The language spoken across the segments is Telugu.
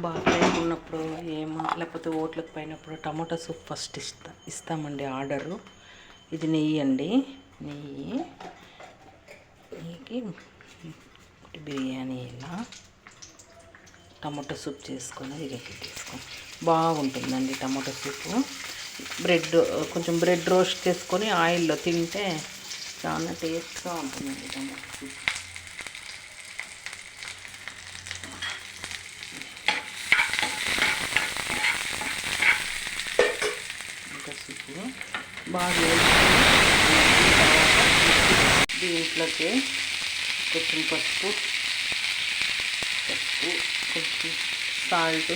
బాగా ఉన్నప్పుడు ఏమో లేకపోతే ఓట్లకు పోయినప్పుడు టమాటా సూప్ ఫస్ట్ ఇస్తామండి ఆర్డరు. ఇది నెయ్యి అండి, నెయ్యికి బిర్యానీ ఇలా టమాటా సూప్ చేసుకొని ఇరకి తీసుకొని బాగుంటుందండి. టమాటా సూపు కొంచెం బ్రెడ్ రోస్ట్ చేసుకొని ఆయిల్లో తింటే చాలా టేస్ట్గా ఉంటుందండి టమాటా సూప్. సూపు బాగా దీంట్లోకి కొంచెం పసుపు కొంచెం సాల్ట్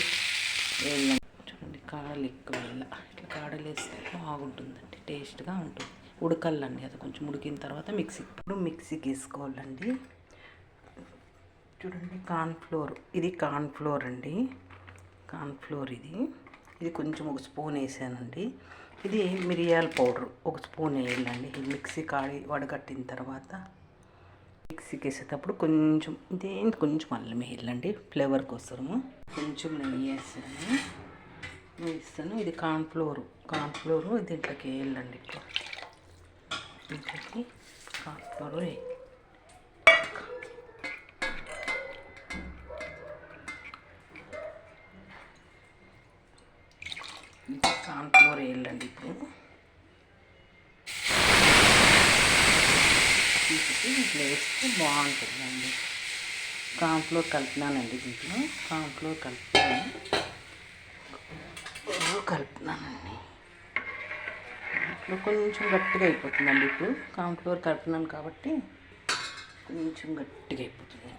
వేయాలి. చూడండి కాడలు ఎక్కువ ఇట్లా కాడలు వేస్తే బాగుంటుందండి, టేస్ట్గా ఉంటుంది. ఉడకల్లండి, అది కొంచెం ఉడికిన తర్వాత మిక్సీకి వేసుకోవాలండి. చూడండి కార్న్ఫ్లోర్, ఇది కార్న్ఫ్లోర్ అండి, కార్న్ఫ్లోర్ ఇది కొంచెం ఒక స్పూన్ వేసానండి. ఇది మిరియాల పౌడర్ ఒక స్పూన్ వేయాలండి. ఇది మిక్సీ వడగట్టిన తర్వాత మిక్సీకి వేసేటప్పుడు కొంచెం కొంచెం అల్లం వేయాలండి ఫ్లేవర్ కోసము. కొంచెం నెయ్యి వేస్తాను. ఇది కార్న్ఫ్లోరు దీంట్లోకి వేయాలండి. దీంట్లోకి కార్న్ఫ్లోర్ వేయాలండి. ఇప్పుడు ఇట్లా వేస్తే బాగుంటుందండి. కార్న్ఫ్లోర్ కలిపినానండి, దీంట్లో కార్న్ఫ్లోర్ కలిపినానండి. ఇప్పుడు కొంచెం గట్టిగా అయిపోతుందండి. ఇప్పుడు కార్న్ఫ్లోర్ కలిపినాను కాబట్టి కొంచెం గట్టిగా అయిపోతుంది.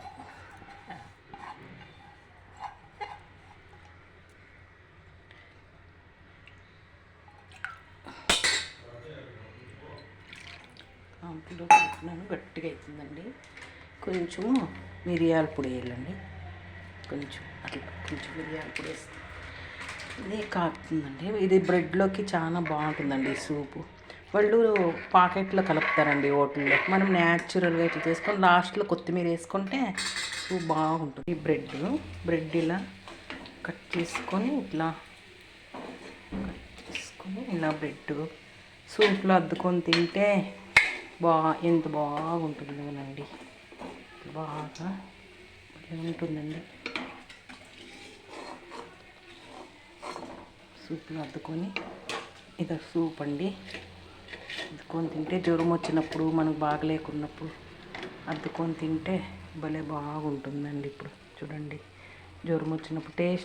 కార్న్ఫ్లోర్ కలిపినాను, గట్టిగా అవుతుందండి. కొంచెము మిరియాల పొడి వేయాలండి, కొంచెం మిరియాల పొడి వేస్తే ఇది కాకుతుందండి. ఇది బ్రెడ్లోకి చాలా బాగుంటుందండి ఈ సూపు. వాళ్ళు పాకెట్లో కలుపుతారండి హోటల్లో. మనం న్యాచురల్గా ఇట్లా చేసుకొని లాస్ట్లో కొత్తిమీర వేసుకుంటే సూప్ బాగుంటుంది. ఈ బ్రెడ్ ఇలా కట్ చేసుకొని ఇలా బ్రెడ్ సూప్లో అద్దుకొని తింటే ఎంత బాగుంటుందోనండి, బాగా ఉంటుందండి. సూప్లో అద్దుకొని ఇది సూప్ అండి, అద్దుకొని తింటే జ్వరం వచ్చినప్పుడు మనకు బాగలేకున్నప్పుడు అద్దుకొని తింటే భలే బాగుంటుందండి. ఇప్పుడు చూడండి జ్వరం వచ్చినప్పుడు టేస్ట్